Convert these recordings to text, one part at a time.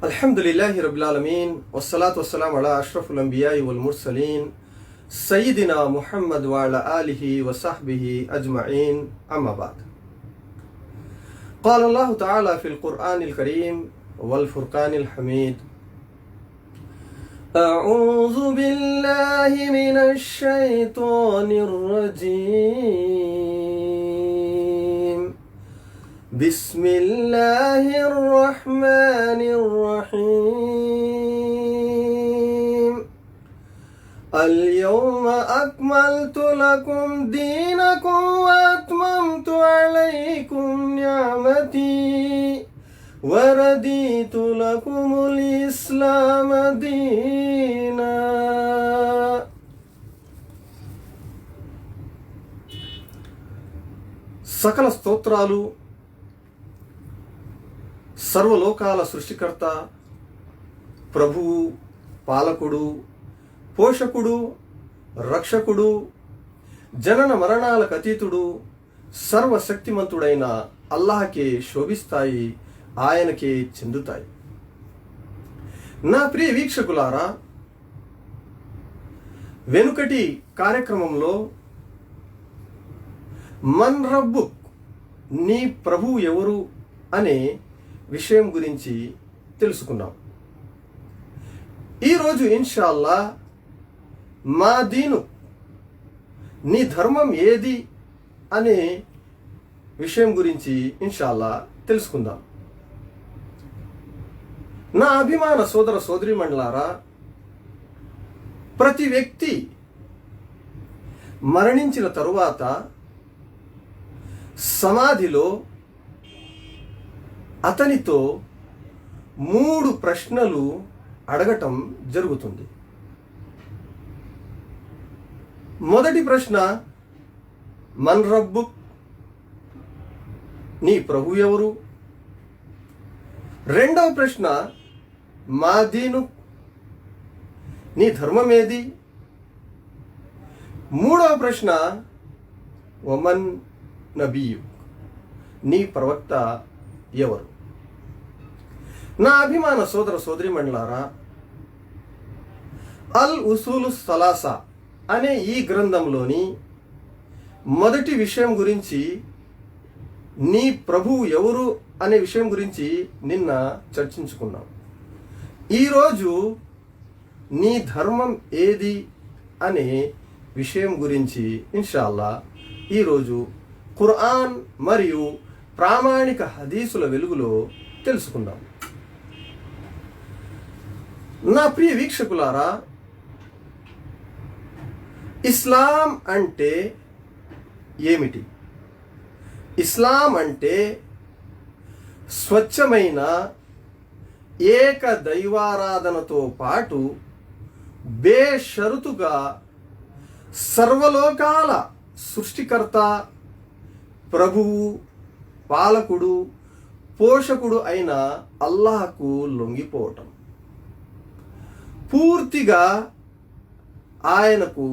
अल्हम्दुलिल्लाहि रब्बिल आलमीन वस्सलातु वस्सलामु अला अशरफिल अंबियाइ वल मुरसलीन सय्यिदिना मुहम्मद व अला आलिहि व सहबिहि अजमईन अम्मा बाद। क़ाल अल्लाहु तआला फ़िल क़ुरआनिल करीम वल फ़ुरक़ानिल हमीद अऊज़ु बिल्लाहि मिनश शैतानिर रजीम बिस्मिल्लाहिर्रहमानिर्रहीम अल-यौम अक्मलतु लकुम दीनकुम व अत्ममतु अलैकुम निअमती व रदीतु लकुमुल इस्लाम दीना। సకల స్తోత్రాలు సర్వలోకాల సృష్టికర్త, ప్రభువు, పాలకుడు, పోషకుడు, రక్షకుడు, జనన మరణాలకు అతీతుడు, సర్వశక్తిమంతుడైన అల్లాహకే శోభిస్తాయి, ఆయనకే చెందుతాయి. నా ప్రియ వీక్షకులారా, వెనుకటి కార్యక్రమంలో మన్ రబ్బుక్, నీ ప్రభువు ఎవరు అనే విషయం గురించి తెలుసుకున్నాం. ఈరోజు ఇన్షాల్లా మా దీను, నీ ధర్మం ఏది అనే విషయం గురించి ఇన్షాల్లా తెలుసుకుందాం. నా అభిమాన సోదర సోదరీమణులారా, ప్రతి వ్యక్తి మరణించిన తరువాత సమాధిలో అతనితో 3 ప్రశ్నలు అడగటం జరుగుతుంది. మొదటి ప్రశ్న మన్ రబ్బుక్, నీ ప్రభు ఎవరు? రెండవ ప్రశ్న మా దీను, నీ ధర్మం ఏది? మూడవ ప్రశ్న వమన్ నబియు, నీ ప్రవక్త ఎవరు? నా అభిమాన సోదర సోదరీమణులారా, అల్ ఉసూలు సలాసా అనే ఈ గ్రంథంలోని మొదటి విషయం గురించి, నీ ప్రభువు ఎవరు అనే విషయం గురించి నిన్న చర్చించుకున్నాం. ఈరోజు నీ ధర్మం ఏది అనే విషయం గురించి ఇన్షాల్లా ఈరోజు ఖురాన్ మరియు ప్రామాణిక హదీసుల వెలుగులో తెలుసుకుందాం. నా ప్రియ వీక్షకులారా, ఇస్లాం అంటే ఏమిటి? ఇస్లాం అంటే స్వచ్ఛమైన ఏక దైవారాధనతో పాటు బేషరతుగా సర్వలోకాల సృష్టికర్త, ప్రభువు, పాలకుడు, పోషకుడు అయిన అల్లాహకు లొంగిపోవటం, పూర్తిగా ఆయనకు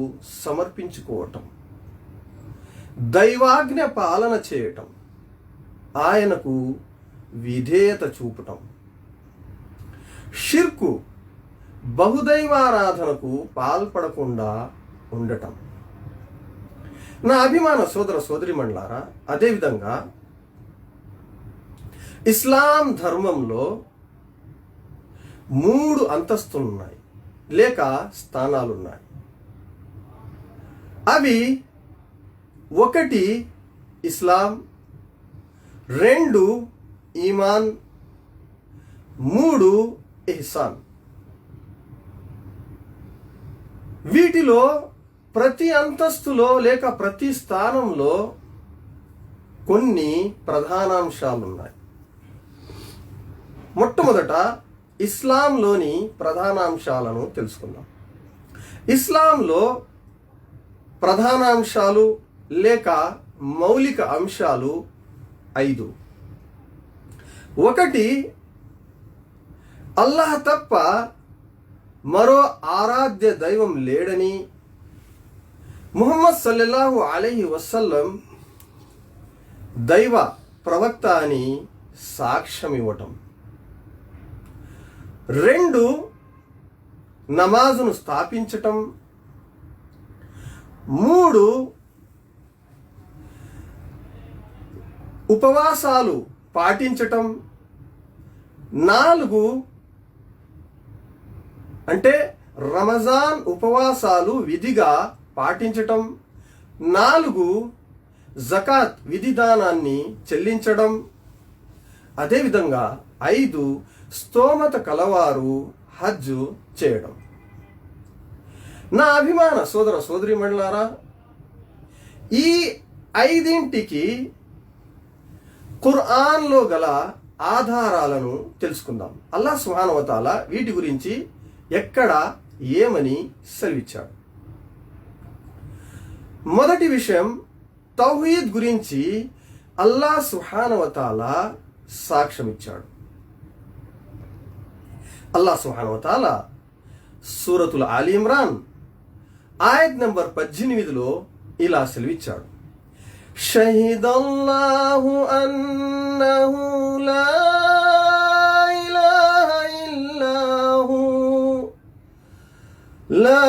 సమర్పించుకోవటం, దైవాజ్ఞ పాలన చేయటం, ఆయనకు విధేయత చూపటం, షిర్కు బహుదైవారాధనకు పాల్పడకుండా ఉండటం. నా అభిమాన సోదర సోదరీమణులారా, అదేవిధంగా ఇస్లాం ధర్మంలో 3 అంతస్తులున్నాయి లేక స్థానాలున్నాయి. అవి 1 ఇస్లాం, 2 ఈమాన్, 3 ఇహ్సాన్. వీటిలో ప్రతి అంతస్తులో లేక ప్రతి స్థానంలో కొన్ని ప్రధానాంశాలున్నాయి. మొట్టమొదట ఇస్లాంలోని ప్రధానాంశాలను తెలుసుకుందాం. ఇస్లాంలో ప్రధానాంశాలు లేక మౌలిక అంశాలు 5. 1, అల్లాహ్ తప్ప మరో ఆరాధ్య దైవం లేడని ముహమ్మద్ సల్లల్లాహు అలైహి వసల్లం దైవ ప్రవక్త అని సాక్ష్యం ఇవ్వటం. 2 నమాజును స్థాపించటం, 3 ఉపవాసాలు పాటించటం, 4 అంటే రమజాన్ ఉపవాసాలు విధిగా పాటించటం, 4 జకాత్ విధిదానాన్ని చెల్లించడం, అదేవిధంగా 5 స్తోమత కలవారు హజ్ చేయడం. నా అభిమాన సోదర సోదరీమణులారా, ఈ 5ంటికి ఖురాన్లో గల ఆధారాలను తెలుసుకుందాం. అల్లాహ్ సుబ్హానహు వ తఆలా వీటి గురించి ఎక్కడ ఏమని సెలవిచ్చాడు. మొదటి విషయం, తౌహీద్ గురించి అల్లాహ్ సుబ్హానహు వ తఆలా సాక్ష్యం ఇచ్చాడు. అల్లాహ్ సుబ్హానహు వ తఆలా సూరతుల్ ఆలి ఇమ్రాన్ ఆయత్ నంబర్ 18లో ఇలా సెలవిచ్చాడు. షహిదల్లాహు అన్నహు లా ఇలాహ ఇల్లాహు లా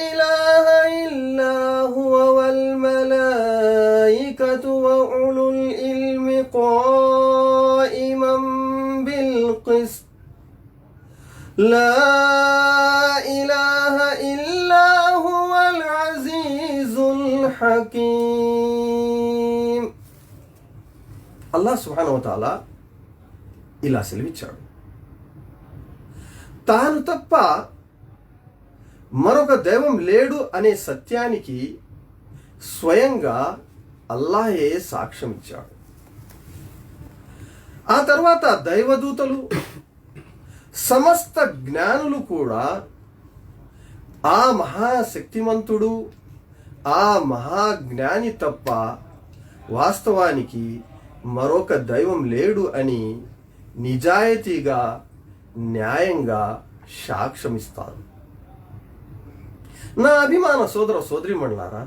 ఇలాహ ఇల్లాహు వల్ మలాయికతు వ ఉలుల్ ఇల్మి ఖాయిమం బిల్ కిస్ట్ లా ఇలాహ ఇల్లా హువల్ అజీజుల్ హకీం. అల్లాహ్ సుబ్హానహు వ తఆలా ఇలా సెలవిచ్చాడు. తాను తప్ప మరొక దైవం లేడు అనే సత్యానికి స్వయంగా అల్లాహే సాక్ష్యం ఇచ్చాడు. ఆ తర్వాత దైవదూతలు, సమస్త జ్ఞానులు కూడా ఆ మహాశక్తిమంతుడు, ఆ మహాజ్ఞాని తప్ప వాస్తవానికి మరొక దైవం లేడు అని నిజాయితీగా, న్యాయంగా సాక్ష్యమిస్తారు. నా అభిమాన సోదర సోదరీమణులారా,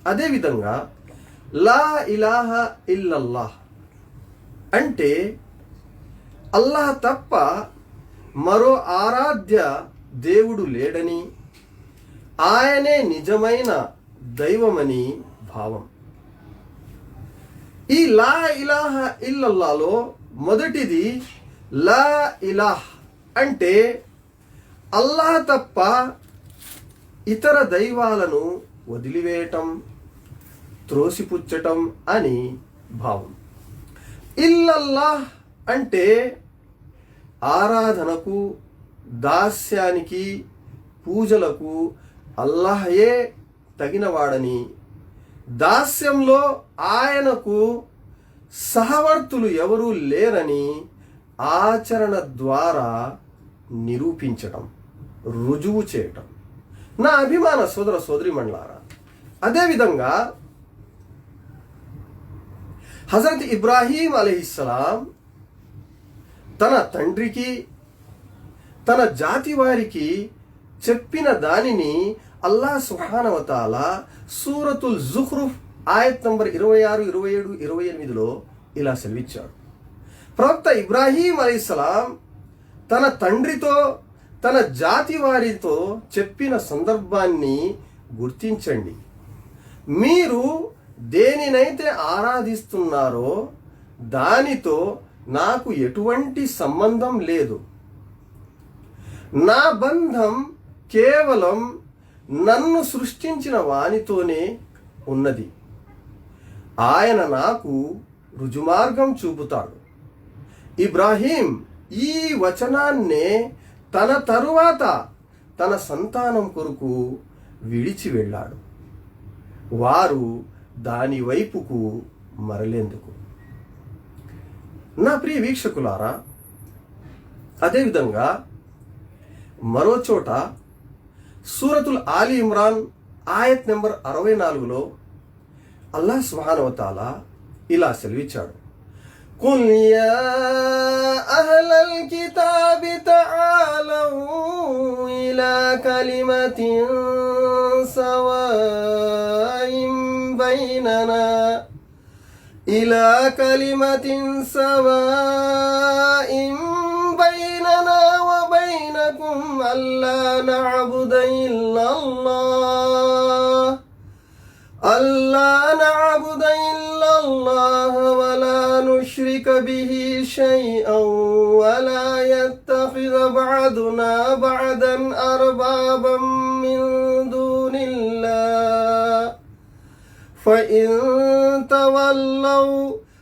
అదేవిధంగా లా ఇలాహ ఇల్లల్లాహ్ అంటే అల్లాహ్ తప్ప మరో ఆరాధ్య దేవుడు లేడని, ఆయనే నిజమైన దైవమని భావం. ఈ లా ఇలాహ ఇల్లల్లాహలో మొదటిది లా ఇలాహ్ అంటే అల్లాహ్ తప్ప ఇతర దైవాలను వదిలివేయటం, త్రోసిపుచ్చటం అని భావం. ఇల్లల్లాహ్ అంటే ఆరాధనకు, దాస్యానికి, పూజలకు అల్లాహయే తగినవాడని, దాస్యంలో ఆయనకు సహవర్తులు ఎవరూ లేరని ఆచరణ ద్వారా నిరూపించటం, రుజువు చేయటం. నా అభిమాన సోదర సోదరీమణులారా, అదేవిధంగా హజరత్ ఇబ్రాహీం అలైహిస్సలాం తన తండ్రికి, తన జాతి వారికి చెప్పిన దానిని అల్లాహ్ సుబ్హానహు వ తఆలా సూరతుల్ జుఖ్రుఫ్ ఆయత్ నంబర్ 26, 27, 28లో ఇలా సెలవిచ్చాడు. ప్రవక్త ఇబ్రాహీం అలైహిస్సలాం తన తండ్రితో, తన జాతి వారితో చెప్పిన సందర్భాన్ని గుర్తించండి. మీరు దేనినైతే ఆరాధిస్తున్నారో దానితో నాకు ఎటువంటి సంబంధం లేదు. నా బంధం కేవలం నన్ను సృష్టించిన వానితోనే ఉన్నది. ఆయన నాకు రుజుమార్గం చూపుతాడు. ఇబ్రాహీం ఈ వచనాన్నే తన తరువాత తన సంతానం కొరకు విడిచి వెళ్ళాడు, వారు దాని వైపుకు మరలేందుకు. నా ప్రియ వీక్షకులారా, అదేవిధంగా మరో చోట సూరతుల్ ఆలి ఇమ్రాన్ ఆయత్ నెంబర్ 64లో అల్లాహ్ సుబ్హానహు వ తఆలా ఇలా సెలవిచ్చాడు. కుల్ యా అహ్లల్ కితాబి తఆలౌ ఇలా కలిమతిన్ సవాయిం బైననా إلى كلمة سواء بيننا وبينكم ألا نعبد إلا الله ولا نشرك به شيئا ولا يتخذ بعضنا بعضا أربابا من دون الله فإن تولوا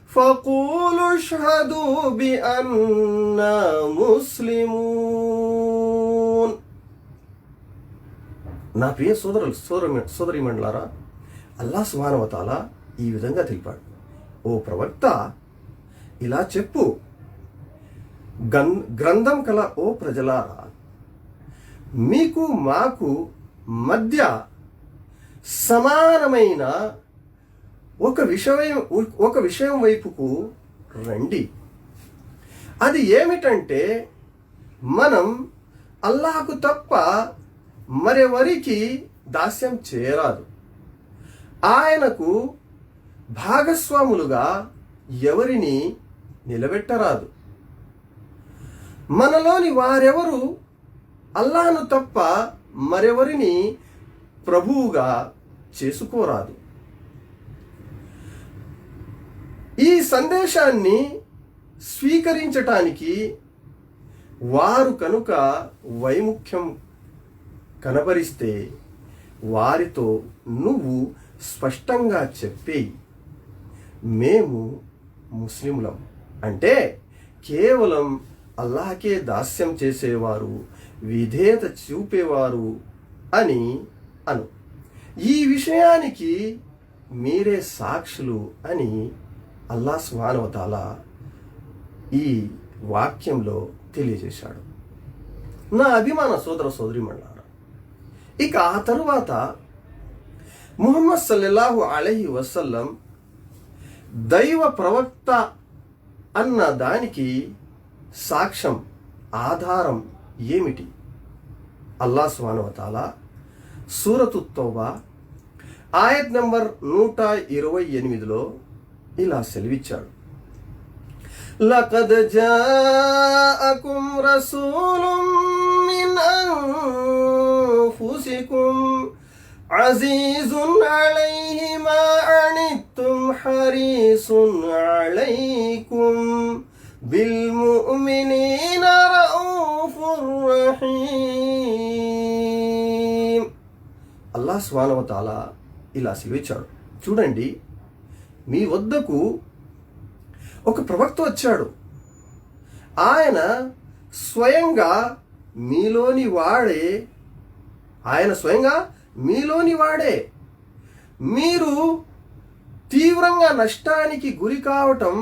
فقولوا اشهدوا بأننا مسلمون. నా ప్రియ సోదరి మండలారా, అల్లాహ్ సుబ్హానహు వ తఆలా ఈ విధంగా తెలిపాడు, ఓ ప్రవక్త ఇలా చెప్పు, గ్రంథం కల ఓ ప్రజలారా, మీకు మాకు మధ్య సమానమైన ఒక విషయం వైపుకు రండి. అది ఏమిటంటే, మనం అల్లాహకు తప్ప మరెవరికి దాస్యం చేయరాదు, ఆయనకు భాగస్వాములుగా ఎవరిని నిలబెట్టరాదు. మనలోని వారెవరు అల్లాహను తప్ప మరెవరిని ప్రభువుగా చేసుకోరాదు. ఈ సందేశాన్ని స్వీకరించటానికి వారు కనుక వైముఖ్యం కనబరిస్తే వారితో నువ్వు స్పష్టంగా చెప్పేయి, మేము ముస్లింలం, అంటే కేవలం అల్లాహకే దాస్యం చేసేవారు, విధేయత చూపేవారు అని అను. ఈ విషయానికి మీరే సాక్షులు అని అల్లాహ్ సుబ్హానహు వ తఆలా ఈ వాక్యంలో తెలియజేశాడు. నా అభిమాన సోదరిమణులారా, ఇక ఆ తరువాత ముహమ్మద్ సల్లల్లాహు అలైహి వసల్లం దైవ ప్రవక్త అన్న దానికి సాక్ష్యం, ఆధారం ఏమిటి? అల్లాహ్ సుబ్హానహు వ తఆలా సూరతు తౌబా ఆయత్ నంబర్ 128లో ఇలా సెలవిచ్చాడు, లఖద్ జాఅకుం రసూలుం మిన్ అన్ఫుసికుం అజీజున్ అలైహి మా అనిత్తుం హరీసున్ అలైకుం బిల్ ముమినీన రౌఫుర్ రహీం. అల్లాహ్ సుబ్హానహు వ తఆలా ఇలా సెలవిచ్చాడు, చూడండి, మీ వద్దకు ఒక ప్రవక్త వచ్చాడు, ఆయన స్వయంగా మీలోని వాడే. మీరు తీవ్రంగా నష్టానికి గురి కావటం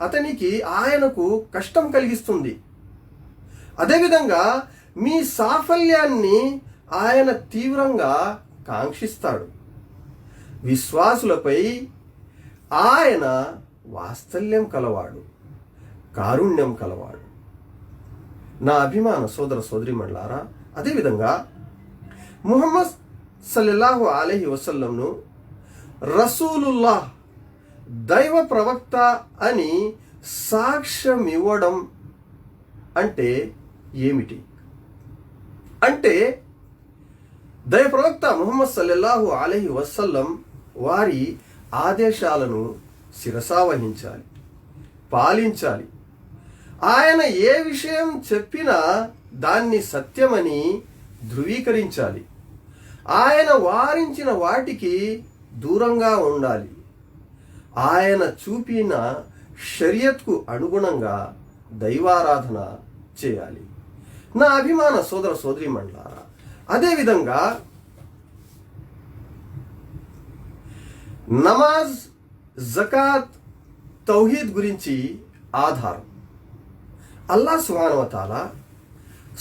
అతనికి ఆయనకు కష్టం కలిగిస్తుంది. అదేవిధంగా మీ సాఫల్యాన్ని ఆయన తీవ్రంగా కాంక్షిస్తాడు. విశ్వాసులపై ఆయన వాత్సల్యం కలవాడు, కారుణ్యం కలవాడు. నా అభిమాన సోదరిమణులారా, అదేవిధంగా ముహమ్మద్ సల్లల్లాహు అలైహి వసల్లంను రసూలుల్లాహ్, దైవ ప్రవక్త అని సాక్ష్యం ఇవ్వడం అంటే ఏమిటి? అంటే దైవ ప్రవక్త ముహమ్మద్ సల్లల్లాహు అలైహి వసల్లం వారి ఆదేశాలను శిరసావహించాలి, పాలించాలి. ఆయన ఏ విషయం చెప్పినా దాన్ని సత్యమని ధృవీకరించాలి. ఆయన వారించిన వాటికి దూరంగా ఉండాలి. ఆయన చూపిన షరియత్కు అనుగుణంగా దైవారాధన చేయాలి. నా అభిమాన సోదరిమణులారా, అదేవిధంగా నమాజ్, జకాత్, తౌహీద్ గురించి ఆధారం. అల్లాహ్ సుబ్హానహు వ తఆలా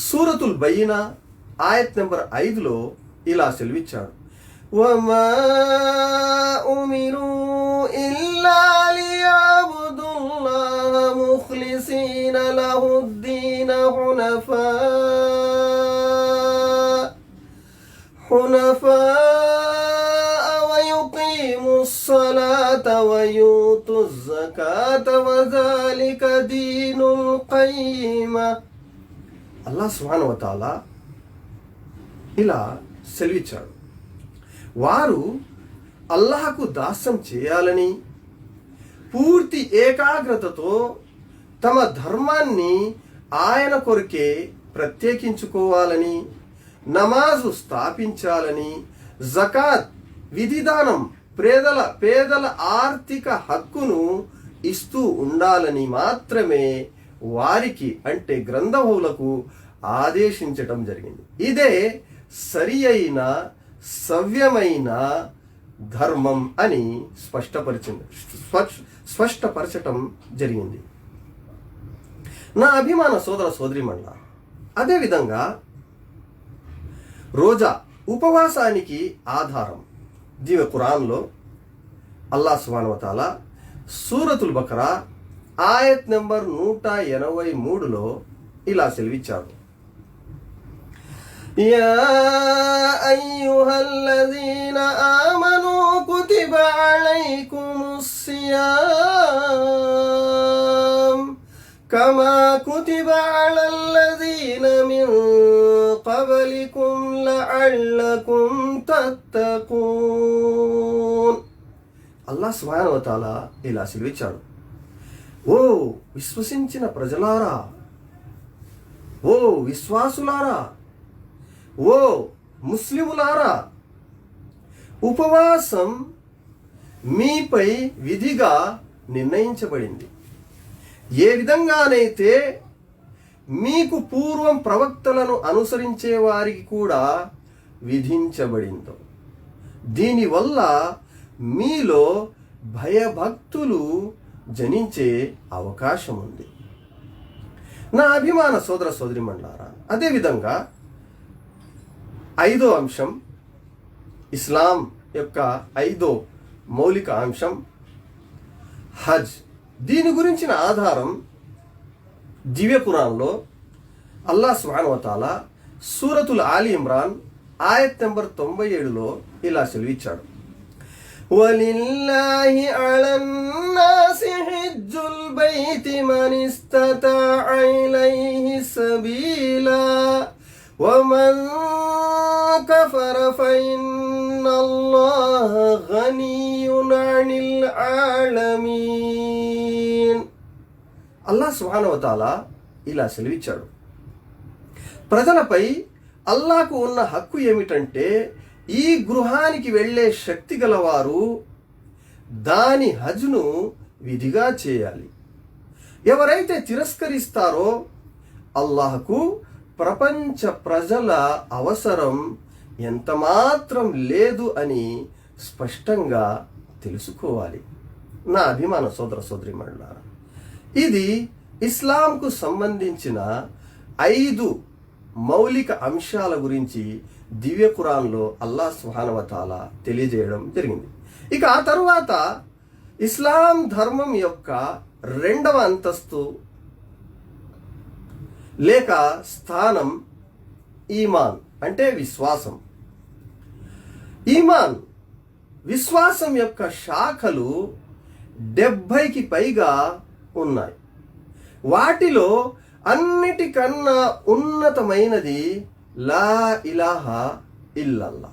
సూరతుల్ బయ్యినా ఆయత్ నెంబర్ 5లో ఇలా సెలవిచ్చాడు, వమా ఉమిరు ఇల్లా లియఅబుదుల్లాహ ముఖ్లిసీన లహుద్దీన హునఫా వయుకీముస్ సలాత వయూతుస్ الزكاة وذلك دين القيمة. అల్లాహ్ సుబ్హానహు వ తఆలా ఇలా సెలవిచ్చాడు, వారు అల్లాహకు దాస్యం చేయాలని, పూర్తి ఏకాగ్రతతో తమ ధర్మాన్ని ఆయన కొరకే ప్రత్యేకించుకోవాలని, నమాజు స్థాపించాలని, జకాత్ విధిదానం పేదల ఆర్థిక హక్కును ఇస్తూ ఉండాలని మాత్రమే వారికి అంటే గ్రంథములకు ఆదేశించటం జరిగింది. ఇదే సరి అయిన సవ్యమైన ధర్మం అని స్పష్టపరచటం జరిగింది. నా అభిమాన సోదర సోదరీమణుల, అదేవిధంగా రోజా ఉపవాసానికి ఆధారం దివ్య ఖురాన్లో అల్లాహ్ సుబ్హానహు వ తఆలా సూరతుల్ బకరా ఆయత్ నెంబర్ 183లో ఇలా సెలవిచ్చారు, యా అయ్యుహల్లజీన ఆమనూ కుతిబ అలైకుముస్ సియామ్ కమా కుతిబ అలల్లజీన మిన్ قبلكم لعلكم تتقون. అల్లాహ్ సుబ్హానహు వ తఆలా ఇలా సెలవిచ్చాడు, ఓ విశ్వసించిన ప్రజలారా, ఓ విశ్వాసులారా, ఓ ముస్లిములారా, ఉపవాసం మీపై విధిగా నిర్ణయించబడింది. ఏ విధంగానైతే మీకు పూర్వం ప్రవక్తలను అనుసరించే వారికి కూడా విధించబడిందో, దీనివల్ల మీలో భయభక్తులు జనించే అవకాశం ఉంది. నా అభిమాన సోదర సోదరీమణులారా, అదేవిధంగా 5వ అంశం, ఇస్లాం యొక్క 5వ మౌలిక అంశం హజ్. దీని గురించిన ఆధారం దివ్య ఖురాన్లో అల్లాహ్ సుబ్హానహు వ తఆలా సూరతుల్ ఆలి ఇమ్రాన్ ఆయత్ నెంబర్ 97లో ఇలా సెలవిచ్చాడు, వలిల్లాహి అలన్నాసి హజ్జుల్ బైతి మన్ ఇస్తతాఅ ఇలైహి సబీలా వమన్ కఫర ఫఇన్నల్లాహ గనియ్యున్ అనిల్ ఆలమీన్. అల్లాహ్ సుబ్హానహు వ తఆలా ఇలా సెలవిచ్చాడు, ప్రజలపై అల్లాహకు ఉన్న హక్కు ఏమిటంటే ఈ గృహానికి వెళ్ళే శక్తి గలవారు దాని హజ్ను విధిగా చేయాలి. ఎవరైతే తిరస్కరిస్తారో అల్లాహకు ప్రపంచ ప్రజల అవసరం ఎంతమాత్రం లేదు అని స్పష్టంగా తెలుసుకోవాలి. నా అభిమాన సోదర సోదరీమణులారా, ఇది ఇస్లాంకు సంబంధించిన 5 మౌలిక అంశాల గురించి దివ్య ఖురాన్లో అల్లాహ్ సుబ్హానహు వ తఆలా తెలియజేయడం జరిగింది. ఇక ఆ తరువాత ఇస్లాం ధర్మం యొక్క 2వ అంతస్తు లేక స్థానం ఈమాన్ అంటే విశ్వాసం. ఈమాన్ విశ్వాసం యొక్క శాఖలు 70కి పైగా ఉన్నాయి. వాటిలో అన్నిటికన్నా ఉన్నతమైనది లా ఇలాహా ఇల్లల్లా.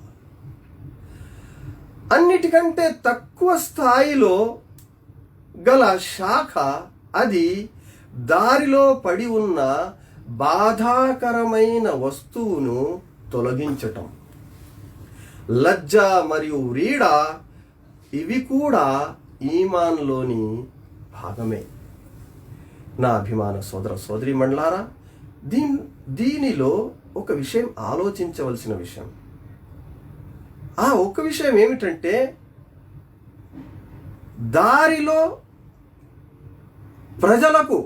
అన్నిటికంటే తక్కువ స్థాయిలో గల శాఖ అది దారిలో పడి ఉన్న బాధాకరమైన వస్తువును తొలగించటం. లజ్జ మరియు వ్రీడ ఇవి కూడా ఈమాన్లోని భాగమే. నా అభిమాన సోదర సోదరీమణులారా, దీనిలో ఒక విషయం ఆలోచించవలసిన విషయం. ఆ ఒక్క విషయం ఏమిటంటే, దారిలో ప్రజలకు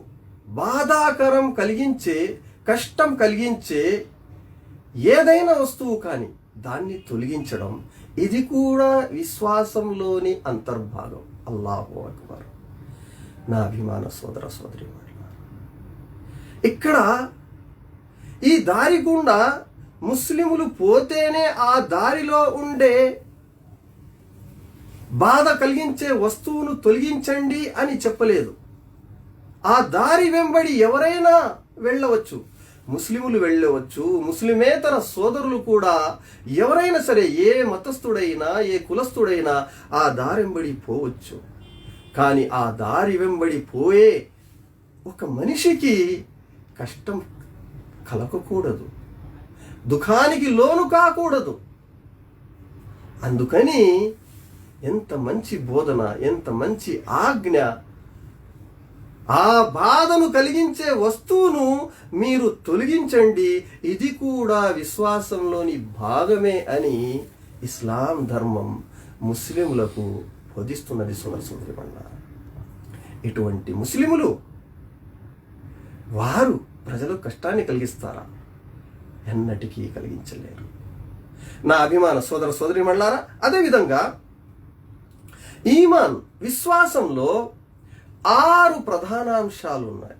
బాధాకరం కలిగించే, కష్టం కలిగించే ఏదైనా వస్తువు కానీ దాన్ని తొలగించడం, ఇది కూడా విశ్వాసంలోని అంతర్భాగం. అల్లాహు అక్బర్. నా అభిమాన సోదర సోదరీమణులారా, ఇక్కడ ఈ దారి గుండా ముస్లిములు పోతేనే ఆ దారిలో ఉండే బాధ కలిగించే వస్తువును తొలగించండి అని చెప్పలేదు. ఆ దారి వెంబడి ఎవరైనా వెళ్ళవచ్చు, ముస్లిములు వెళ్ళవచ్చు, ముస్లిమేతర సోదరులు కూడా ఎవరైనా సరే, ఏ మతస్థుడైనా ఏ కులస్థుడైనా ఆ దారి వెంబడి పోవచ్చు. కానీ ఆ దారి వెంబడి పోయే ఒక మనిషికి కష్టం కలగకూడదు, దుఃఖానికి లోను కాకూడదు. అందుకని ఎంత మంచి బోధన, ఎంత మంచి ఆజ్ఞ! ఆ బాధను కలిగించే వస్తువును మీరు తొలగించండి, ఇది కూడా విశ్వాసంలోని భాగమే అని ఇస్లాం ధర్మం ముస్లింలకు బోధిస్తున్నది. సోదరులారా, ఇటువంటి ముస్లిములు వారు ప్రజలకు కష్టాన్ని కలిగిస్తారా? ఎన్నటికీ కలిగించలేరు. నా అభిమాన సోదర సోదరీమణులారా, అదేవిధంగా ఈమాన్ విశ్వాసంలో 6 ప్రధాన అంశాలు ఉన్నాయి.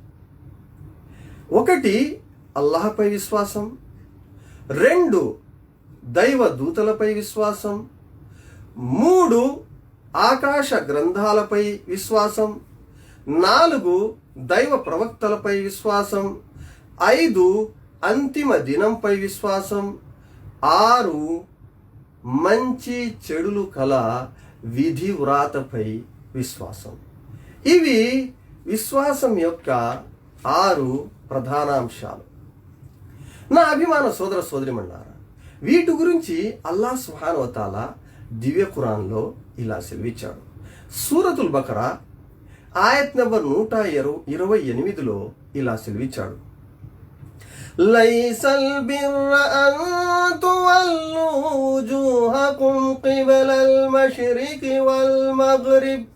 1 అల్లాహపై విశ్వాసం, 2 దైవ దూతలపై విశ్వాసం, 3 ఆకాశ గ్రంథాలపై విశ్వాసం, 4 దైవ ప్రవక్తలపై విశ్వాసం, 5 అంతిమ దినంపై విశ్వాసం, 6 మంచి చెడులు కల విధి వ్రాతపై విశ్వాసం. ఇవి విశ్వాసం యొక్క 6 ప్రధానాంశాలు. నా అభిమాన సోదర సోదరిమణులారా, వీటి గురించి అల్లాహ్ సుబ్హానహు వ తఆలా దివ్య ఖురాన్లో ఇలా సెలవిచ్చాడు. సూరతుల్ బకరా ఆయత్ నంబర్ 128లో ఇలా సెలవిచ్చాడు. లైసల్ బిర్ర అన్ తువల్లు వుజూహకుం కిబలల్ మష్రికి వల్ మగ్రిబ్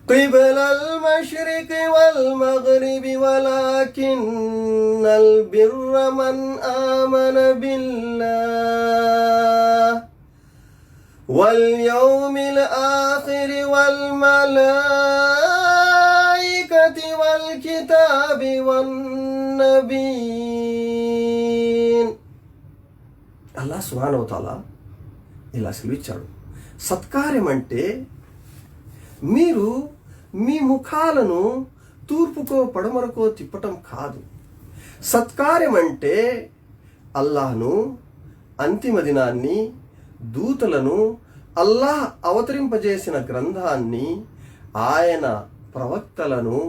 قبل المشرق والمغرب ولكن البر من آمن بالله واليوم الآخر والملائكة والكتاب والنبيين. అల్లాహ్ సుబ్హానహు వ తఆలా ఇలా సెలవిచ్చాడు. సత్కార్యం అంటే మీరు మీ ముఖాలను తూర్పుకో పడమరకో తిప్పటం కాదు. సత్కార్యం అంటే అల్లాహ్ను, అంతిమ దినాన్ని, దూతలను, అల్లాహ్ అవతరింపజేసిన గ్రంథాన్ని, ఆయన ప్రవక్తలను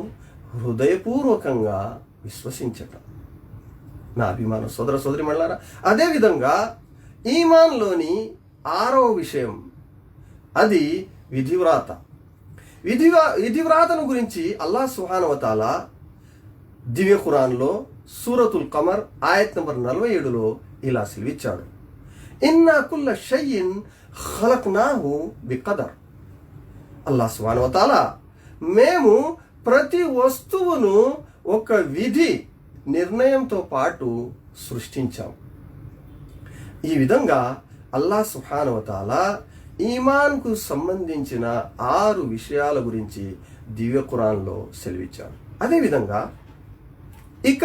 హృదయపూర్వకంగా విశ్వసించటం. నా అభిమాన సోదర సోదరిమణులారా, అదేవిధంగా ఈమాన్లోని 6వ విషయం అది విధివ్రాత. విధివ్రాతను గురించి అల్లాహ్ సుబ్హానహు వ తఆలా దివ్య ఖురాన్లో సూరతుల్ కమర్ ఆయత్ నంబర్ 47లో ఇలా సెలవిచ్చాడు. ఇన్నా కుల్ల షైఇన్ ఖలక్నాహు బిఖదర్. అల్లాహ్ సుబ్హానహు వ తఆలా మేము ప్రతి వస్తువును ఒక విధి నిర్ణయంతో పాటు సృష్టించాం. ఈ విధంగా అల్లాహ్ సుబ్హానహు వ తఆలా ఈమాన్కు సంబంధించిన 6 విషయాల గురించి దివ్య ఖురాన్లో సెలవిచ్చారు. అదేవిధంగా ఇక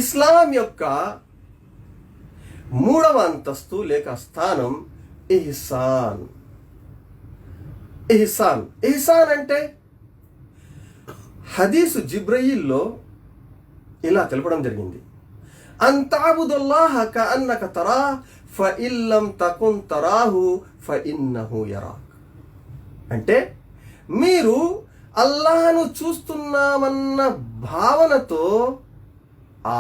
ఇస్లాం యొక్క 3వ అంతస్తు లేక స్థానం ఇహ్సాన్. ఇహ్సాన్ అంటే హదీసు జిబ్రయీల్లో ఇలా తెలపడం జరిగింది. అన్ తఅబుదుల్లాహ కఅన్నక తరాహ్ ఫఇన్ లం తకున్ తరాహు ఫఇన్నహు యరాక్. అంటే మీరు అల్లాహ్ను చూస్తున్నామన్న భావనతో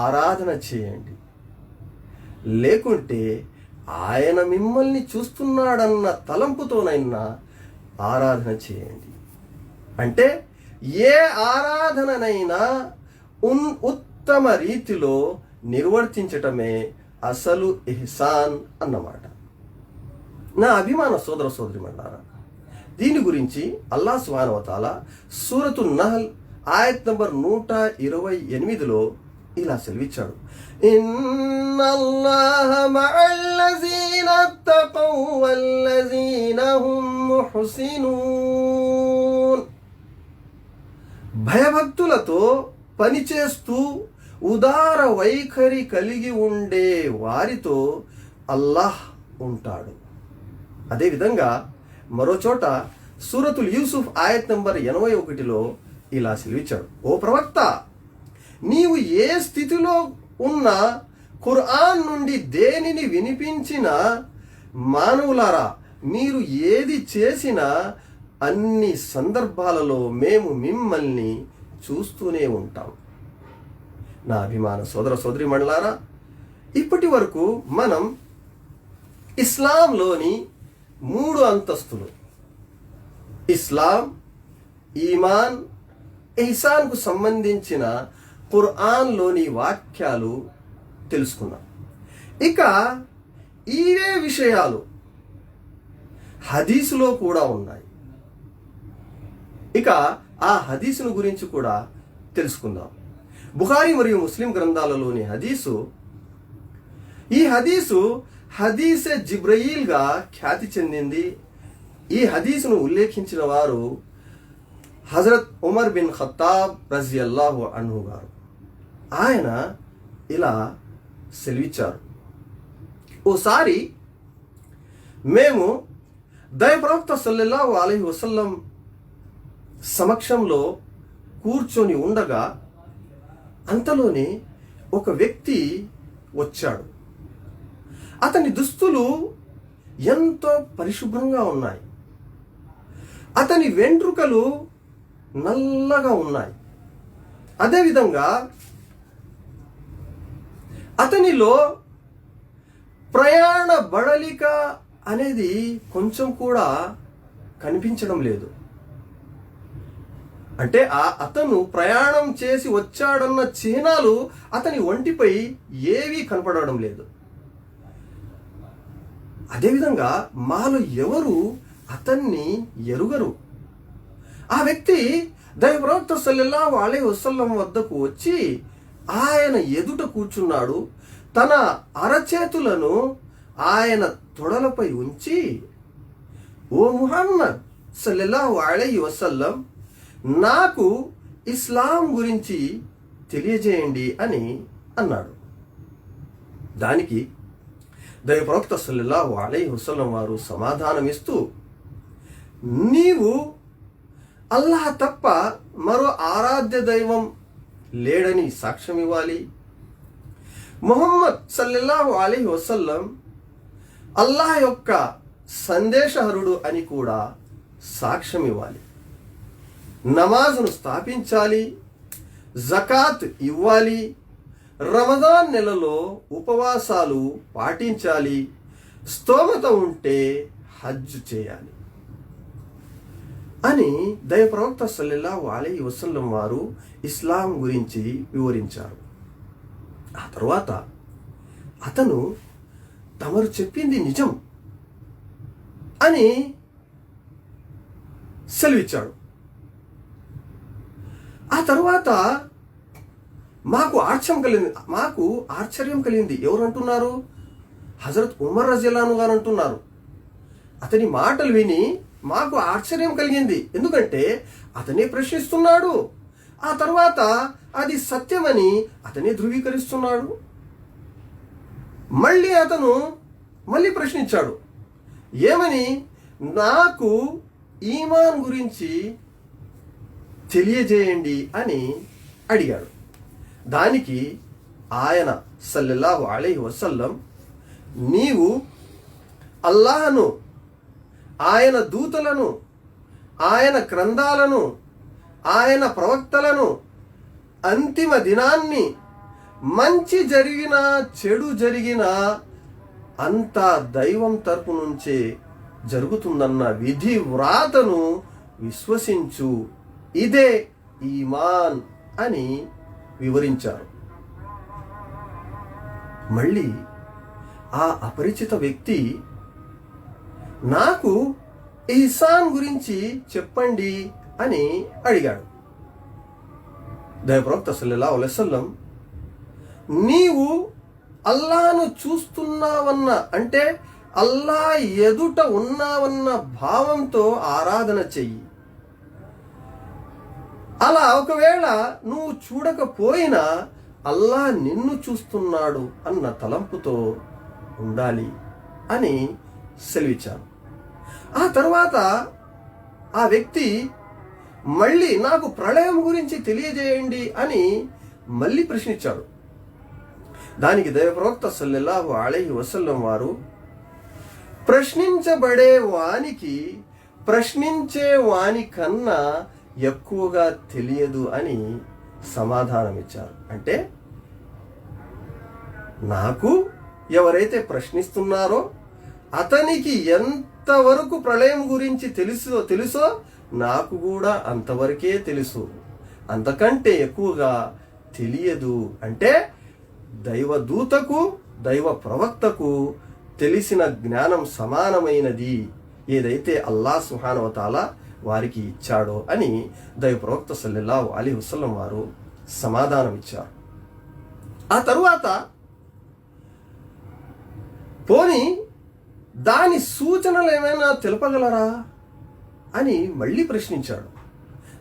ఆరాధన చేయండి, లేకుంటే ఆయన మిమ్మల్ని చూస్తున్నాడన్న తలంపుతోనైనా ఆరాధన చేయండి. అంటే ఏ ఆరాధననైనా ఉత్తమ రీతిలో నిర్వర్తించటమే అసలు ఇహ్సాన్ అన్నమాట. నా అభిమాన సోదర సోదరిమణులారా, దీని గురించి అల్లాహ్ సుబ్హానహు వ తఆలా సూరతున్ నహల్ ఆయత్ నంబర్ 128లో ఇలా సెలవిచ్చాడు. ఇన్నల్లాహ మఅల్లజీన తఖౌ వల్లజీన హుమ్ ముహ్సినూన్. భయభక్తులతో పనిచేస్తూ ఉదార వైఖరి కలిగి ఉండే వారితో అల్లాహ్ ఉంటాడు. అదేవిధంగా మరో చోట సూరతుల్ యూసుఫ్ ఆయత్ నంబర్ 81లో ఇలా సెలవిచ్చాడు, ఓ ప్రవక్త, నీవు ఏ స్థితిలో ఉన్నా ఖురాన్ నుండి దేనిని వినిపించినా మానవులారా, మీరు ఏది చేసినా అన్ని సందర్భాలలో మేము మిమ్మల్ని చూస్తూనే ఉంటాం. నా అభిమాన సోదర సోదరీమణులారా, ఇప్పటి వరకు మనం ఇస్లాంలోని 3 అంతస్తులు ఇస్లాం, ఈమాన్, ఇహ్సాన్కు సంబంధించిన ఖురాన్లోని వాక్యాలు తెలుసుకున్నాం. ఇక ఇవే విషయాలు హదీసులో కూడా ఉన్నాయి. ఇక ఆ హదీసును గురించి కూడా తెలుసుకుందాం. బుఖారీ మరియు ముస్లిం గ్రంథాలలోని హదీసు, ఈ హదీసు హదీసే జిబ్రయీల్గా ఖ్యాతి చెందింది. ఈ హదీసును ఉల్లేఖించిన వారు హజరత్ ఉమర్ బిన్ ఖత్తాబ్ రజియల్లాహు అన్హు గారు. ఆయన ఇలా సెలవిచ్చారు, ఓసారి మేము దైవప్రవక్త సల్లల్లాహు అలైహి వసల్లం సమక్షంలో కూర్చొని ఉండగా అంతలోనే ఒక వ్యక్తి వచ్చాడు. అతని దుస్తులు ఎంతో పరిశుభ్రంగా ఉన్నాయి. అతని వెంట్రుకలు నల్లగా ఉన్నాయి. అదేవిధంగా అతనిలో ప్రయాణ బడలిక అనేది కొంచెం కూడా కనిపించడం లేదు. అంటే అతను ప్రయాణం చేసి వచ్చాడన్న చిహ్నాలు అతని ఒంటిపై ఏవీ కనపడడం లేదు. అదేవిధంగా మాలో ఎవరు అతన్ని ఎరుగరు. ఆ వ్యక్తి దైవప్రవక్త సల్లల్లాహు అలైహి వసల్లం వద్దకు వచ్చి ఆయన ఎదుట కూర్చున్నాడు. తన అరచేతులను ఆయన తొడలపై ఉంచి, ఓ ముహమ్మద్ సల్లల్లాహు అలైహి వసల్లం, నాకు ఇస్లాం గురించి తెలియజేయండి అని అన్నాడు. దానికి దైవప్రవక్త సల్లల్లాహు అలైహి వసల్లం వారు సమాధానమిస్తూ, నీవు అల్లాహ్ తప్ప మరో ఆరాధ్య దైవం లేడని సాక్ష్యం ఇవ్వాలి. ముహమ్మద్ సల్లల్లాహు అలైహి వసల్లం అల్లాహ్ యొక్క సందేశహరుడు అని కూడా సాక్ష్యం ఇవ్వాలి. నమాజును స్థాపించాలి, జకాత్ ఇవ్వాలి, రమదాన్ నెలలో ఉపవాసాలు పాటించాలి, స్తోమత ఉంటే హజ్ చేయాలి అని దైవప్రవక్త సల్లల్లాహు అలైహి వసల్లం వారు ఇస్లాం గురించి వివరించారు. ఆ తరువాత అతను తమరు చెప్పింది నిజం అని సెలవిచ్చాడు. ఆ తరువాత మాకు ఆశ్చర్యం కలిగింది. ఎవరు అంటున్నారు? హజరత్ ఉమర్ రజియల్లాహు గారు అంటున్నారు. అతని మాటలు విని మాకు ఆశ్చర్యం కలిగింది. ఎందుకంటే అతనే ప్రశ్నిస్తున్నాడు. ఆ తర్వాత అది సత్యమని అతనే ధృవీకరిస్తున్నాడు. అతను మళ్ళీ ప్రశ్నించాడు. ఏమని? నాకు ఈమాన్ గురించి తెలియజేయండి అని అడిగాడు. దానికి ఆయన సల్లల్లాహు అలైహి వసల్లం, నీవు అల్లాహను, ఆయన దూతలను, ఆయన గ్రంథాలను, ఆయన ప్రవక్తలను, అంతిమ దినాన్ని, మంచి జరిగినా చెడు జరిగినా అంతా దైవం తరపు నుంచే జరుగుతుందన్న విధి వ్రాతను విశ్వసించు, ఇదే ఈమాన్ అని వివరించారు. మళ్ళీ ఆ అపరిచిత వ్యక్తి, నాకు ఇహ్సాన్ గురించి చెప్పండి అని అడిగాడు. దైవప్రవక్త సల్లల్లాహు అలైహి వసల్లం, నీవు అల్లాహ్ను చూస్తున్నావన్న, అంటే అల్లాహ్ ఎదుట ఉన్నావన్న భావంతో ఆరాధన చెయ్యి. అలా ఒకవేళ నువ్వు చూడకపోయినా అల్లాహ్ నిన్ను చూస్తున్నాడు అన్న తలంపుతో ఉండాలి అని సెలవిచ్చాను. ఆ తర్వాత ఆ వ్యక్తి మళ్ళీ నాకు ప్రళయం గురించి తెలియజేయండి అని మళ్ళీ ప్రశ్నించాడు. దానికి దైవ ప్రవక్త సల్లల్లాహు అలైహి వసల్లం వారు ప్రశ్నించబడే వానికి ప్రశ్నించే వాని కన్నా ఎక్కువగా తెలియదు అని సమాధానం ఇచ్చారు. అంటే నాకు ఎవరైతే ప్రశ్నిస్తున్నారో అతనికి ఎంతవరకు ప్రళయం గురించి తెలుసో నాకు కూడా అంతవరకే తెలుసు, అంతకంటే ఎక్కువగా తెలియదు. అంటే దైవదూతకు దైవ ప్రవక్తకు తెలిసిన జ్ఞానం సమానమైనది ఏదైతే అల్లాహ్ సుబ్హానహు వ తఆలా వారికి ఇచ్చాడో అని దైవ ప్రవక్త సల్లల్లాహు అలైహి వసల్లం వారు సమాధానం ఇచ్చారు. ఆ తరువాత పోనీ దాని సూచనలు ఏమైనా తెలుపగలరా అని మళ్ళీ ప్రశ్నించాడు.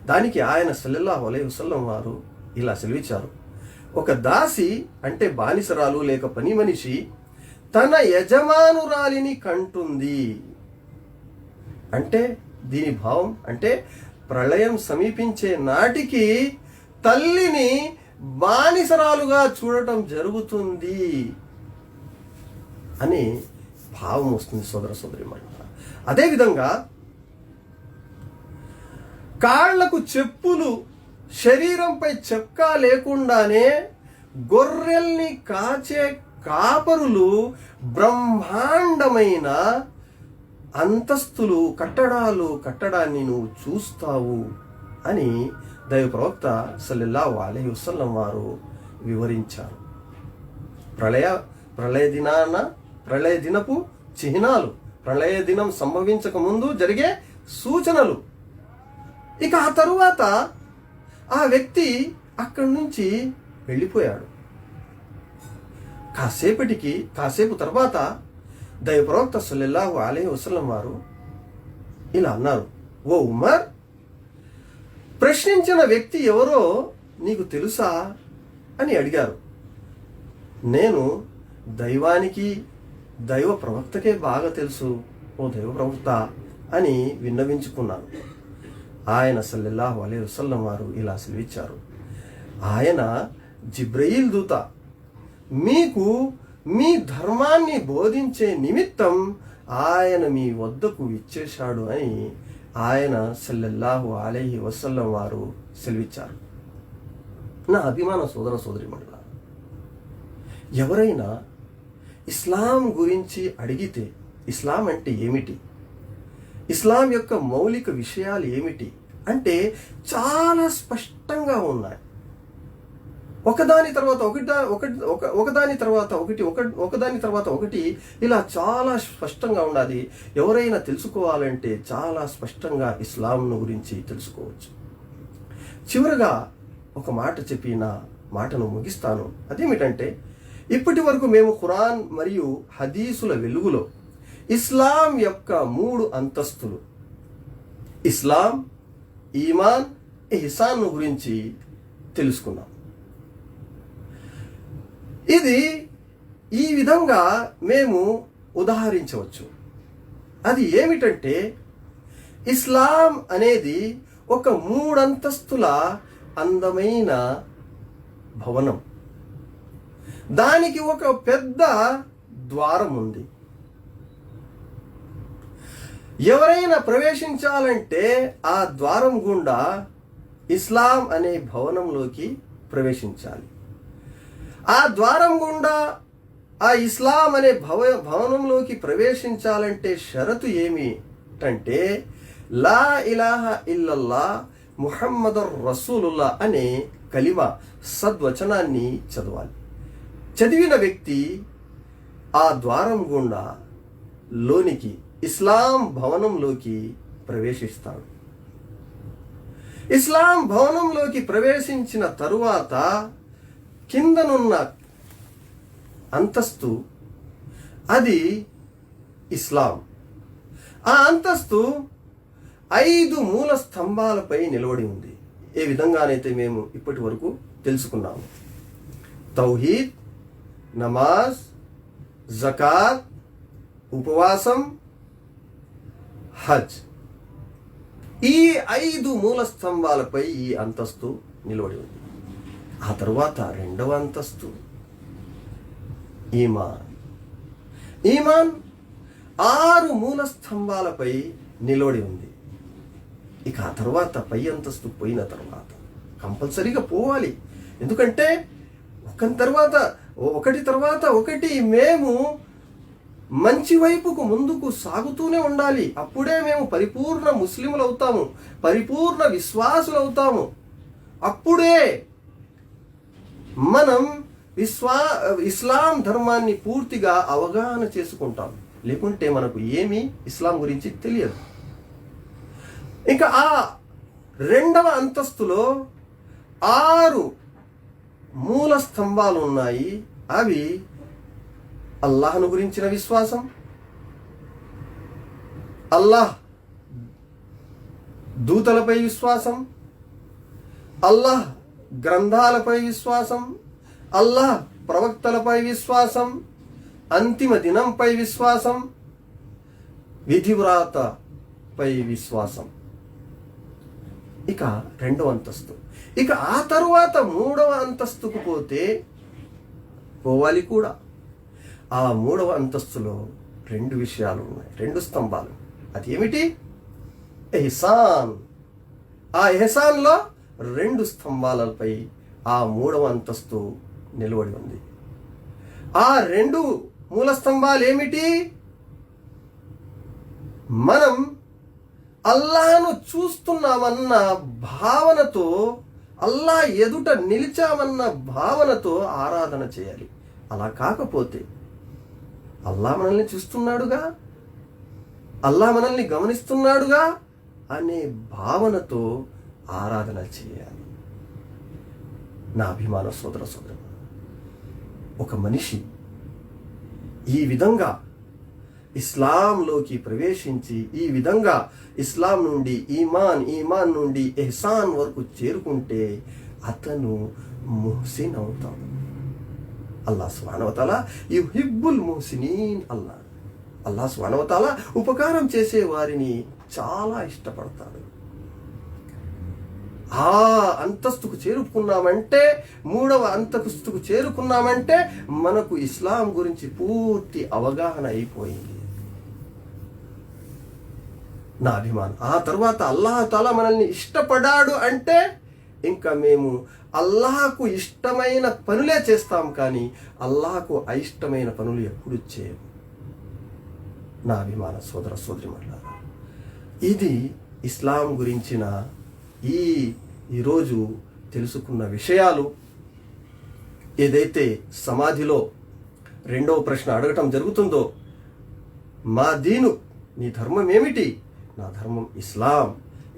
దానికి ఆయన సల్లల్లాహు అలైహి వసల్లం వారు ఇలా సెలవిచ్చారు: ఒక దాసి అంటే బానిసరాలు లేక పని మనిషి తన యజమానురాలిని కంటుంది. అంటే దీని భావం అంటే ప్రళయం సమీపించే నాటికి తల్లిని బానిసరాలుగా చూడటం జరుగుతుంది అని భావం వస్తుంది సోదర సోదరీమణులారా. అదేవిధంగా కాళ్లకు చెప్పులు, శరీరంపై చెక్కా లేకుండానే గొర్రెల్ని కాచే కాపరులు బ్రహ్మాండమైన అంతస్తులు కట్టడాన్ని నువ్వు చూస్తావు అని దైవ ప్రవక్త సల్లల్లాహు అలైహి వసల్లం వారు వివరించారు. ప్రళయ దినపు చిహ్నాలు, ప్రళయ దినం సంభవించక ముందు జరిగే సూచనలు. ఇక ఆ తరువాత ఆ వ్యక్తి అక్కడి నుంచి వెళ్ళిపోయాడు. కాసేపు తర్వాత దైవ ప్రవక్త సల్లల్లాహు అలైహి వసల్లం వారు ఇలా అన్నారు: ఓ ఉమర్, ప్రశ్నించిన వ్యక్తి ఎవరో నీకు తెలుసా అని అడిగారు. నేను దైవానికి దైవ ప్రవక్తకే బాగా తెలుసు ఓ దైవ ప్రవక్త అని విన్నవించుకున్నాను. ఆయన సల్లల్లాహు అలైహి వసల్లం వారు ఇలా సెలవిచ్చారు: ఆయన జిబ్రయీల్ దూత, మీకు మీ ధర్మాన్ని బోధించే నిమిత్తం ఆయన మీ వద్దకు ఇచ్చేశాడు అని ఆయన సల్లల్లాహు అలైహి వసల్లం వారు సెలవిచ్చారు. నా అభిమాన సోదర సోదరీమణులారా, ఎవరైనా ఇస్లాం గురించి అడిగితే ఇస్లాం అంటే ఏమిటి, ఇస్లాం యొక్క మౌలిక విషయాలు ఏమిటి అంటే చాలా స్పష్టంగా ఉన్నాయి. ఒకదాని తర్వాత ఒకటి ఇలా చాలా స్పష్టంగా ఉండాలి. ఎవరైనా తెలుసుకోవాలంటే చాలా స్పష్టంగా ఇస్లాంను గురించి తెలుసుకోవచ్చు. చివరగా ఒక మాట చెప్పి నా మాటను ముగిస్తాను. అదేమిటంటే, ఇప్పటి వరకు మేము ఖురాన్ మరియు హదీసుల వెలుగులో ఇస్లాం యొక్క 3 అంతస్తులు ఇస్లాం, ఈమాన్, ఇహ్సాన్ గురించి తెలుసుకున్నాం. ఇది ఈ విధంగా మేము ఉదాహరించవచ్చు. అది ఏమిటంటే, ఇస్లాం అనేది ఒక 3 అంతస్తుల అందమైన భవనం. దానికి ఒక పెద్ద ద్వారం ఉంది. ఎవరైనా ప్రవేశించాలంటే ఆ ద్వారం గుండా ఇస్లాం అనే భవనంలోకి ప్రవేశించాలి. ఆ ద్వారం గుండా ఆ ఇస్లాం అనే భవనంలోకి ప్రవేశించాలంటే షరతు ఏమిటంటే, లా ఇలాహా ఇల్లల్లా ముహమ్మదుర్ రసూలుల్లా అనే కలిమా సద్వచనాన్ని చదవాలి. చదివిన వ్యక్తి ఆ ద్వారం గుండా లోనికి ఇస్లాం భవనంలోకి ప్రవేశిస్తాడు. ఇస్లాం భవనంలోకి ప్రవేశించిన తరువాత కిందనున్న అంతస్తు అది ఇస్లాం. ఆ అంతస్తు 5 మూల స్తంభాలపై నిలబడి ఉంది. ఏ విధంగానైతే మేము ఇప్పటి వరకు తెలుసుకున్నాము. తౌహీద్, నమాజ్, జకాత్, ఉపవాసం, హజ్. ఈ 5 మూల స్తంభాలపై ఈ అంతస్తు నిలబడి ఉంది. ఆ తరువాత రెండవ అంతస్తు ఈమాన్. ఈమాన్ 6 మూల స్తంభాలపై నిలబడి ఉంది. ఇక ఆ తర్వాత పై అంతస్తు పోయిన తర్వాత కంపల్సరీగా పోవాలి. ఎందుకంటే ఒకటి తర్వాత ఒకటి మేము మంచి వైపుకు ముందుకు సాగుతూనే ఉండాలి. అప్పుడే మేము పరిపూర్ణ ముస్లింలు అవుతాము, పరిపూర్ణ విశ్వాసులు అవుతాము. అప్పుడే మనం ఇస్లాం ధర్మాన్ని పూర్తిగా అవగాహన చేసుకుంటాం. లేకుంటే మనకు ఏమీ ఇస్లాం గురించి తెలియదు. ఇంకా ఆ రెండవ అంతస్తులో 6 మూల స్తంభాలు ఉన్నాయి. అవి అల్లాహ్ను గురించిన విశ్వాసం, అల్లాహ్ దూతలపై విశ్వాసం, అల్లాహ్ గ్రంథాలపై విశ్వాసం, అల్లాహ్ ప్రవక్తలపై విశ్వాసం, అంతిమ దినంపై విశ్వాసం, విధివ్రాతపై విశ్వాసం. ఇక రెండవ అంతస్తు. ఇక ఆ తరువాత 3వ అంతస్తుకు పోవాలి కూడా. ఆ 3వ అంతస్తులో 2 విషయాలు ఉన్నాయి, 2 స్తంభాలు. అదేమిటి? ఎహ్సాన్. ఆ ఎహ్సాన్లో 2 స్తంభాలపై ఆ 3వ అంతస్తు నిలబడి ఉంది. ఆ 2 మూల స్తంభాలు ఏమిటి? మనం అల్లాహ్ను చూస్తున్నామన్న భావనతో, అల్లాహ్ ఎదుట నిలిచామన్న భావనతో ఆరాధన చేయాలి. అలా కాకపోతే అల్లాహ్ మనల్ని చూస్తున్నాడుగా, అల్లాహ్ మనల్ని గమనిస్తున్నాడుగా అనే భావనతో ఆరాధన చేయాలి. నా అభిమాన సోదర సోదరు, ఒక మనిషి ఈ విధంగా ఇస్లాంలోకి ప్రవేశించి, ఈ విధంగా ఇస్లాం నుండి ఈమాన్ నుండి ఎహ్సాన్ వరకు చేరుకుంటే అతను ముహ్సిన్ అవుతాడు. అల్లాహ్ సుబ్హానహు వ తఆలా యుహిబ్బుల్ ముహ్సినీన్ అన్నాడు. అల్లాహ్ సుబ్హానహు వ తఆలా ఉపకారం చేసే వారిని చాలా ఇష్టపడతాడు. ఆ అంతస్తుకు చేరుకున్నామంటే, 3వ అంతస్తుకు చేరుకున్నామంటే మనకు ఇస్లాం గురించి పూర్తి అవగాహన అయిపోయింది. నా అభిమానం. ఆ తర్వాత అల్లాహ్ తాలా మనల్ని ఇష్టపడాడు అంటే ఇంకా మేము అల్లాహకు ఇష్టమైన పనులే చేస్తాం, కానీ అల్లాహకు అయిష్టమైన పనులు ఎప్పుడు చేయము. నా అభిమాన సోదర సోదరిమణులారా, ఇది ఇస్లాం గురించిన ఈరోజు తెలుసుకున్న విషయాలు. ఏదైతే సమాధిలో 2వ ప్రశ్న అడగటం జరుగుతుందో, మా దీను, నీ ధర్మం ఏమిటి? నా ధర్మం ఇస్లాం.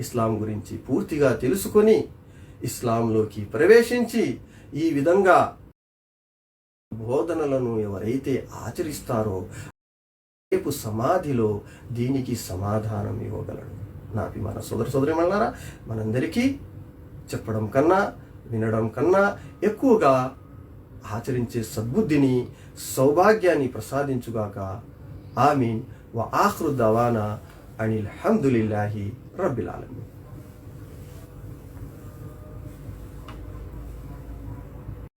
ఇస్లాం గురించి పూర్తిగా తెలుసుకొని ఇస్లాంలోకి ప్రవేశించి ఈ విధంగా బోధనలను ఎవరైతే ఆచరిస్తారో రేపు సమాధిలో దీనికి సమాధానం ఇవ్వగలడు. నా అభిమాన సోదర సోదరిమణులారా, మనందరికీ చెప్పడం కన్నా వినడం కన్నా ఎక్కువగా ఆచరించే సద్బుద్ధిని, సౌభాగ్యాన్ని ప్రసాదించుగాక. ఆమీన్. వ ఆఖిరు దవానా అనిల్ హమ్దులిల్లాహి రబ్బిల్ ఆలమీన్.